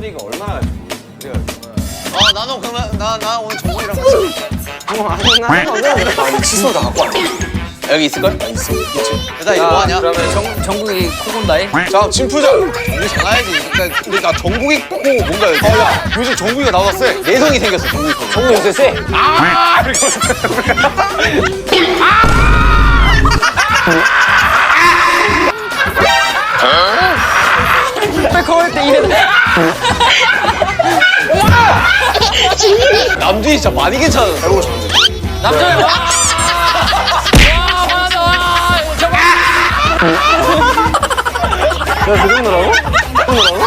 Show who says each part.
Speaker 1: 차리가 얼마나 그래가지고.
Speaker 2: 나는 그러면 나 오늘 정국이랑 같이.
Speaker 1: 아니 칫솔 다 갖고 왔어.
Speaker 2: 여기 있을걸? 있어. 있지. 일단 이거 뭐하냐?
Speaker 1: 그러면
Speaker 3: 정국이 코곤다이?
Speaker 1: 자 침 풀자.
Speaker 2: 우리 잘나야지. 그러니까 나 정국이 코 뭔가 야 요즘 정국이가 나보다 세. 내성이 생겼어 정국이 코.
Speaker 1: 정국 요새 세.
Speaker 3: 거울 때 입에
Speaker 2: 남준이 진짜 많이 괜찮아. 잘 보고 싶은데.
Speaker 3: 남자야. 와 맞아. 저거.
Speaker 1: 야그 정도라고? 그 정도라고?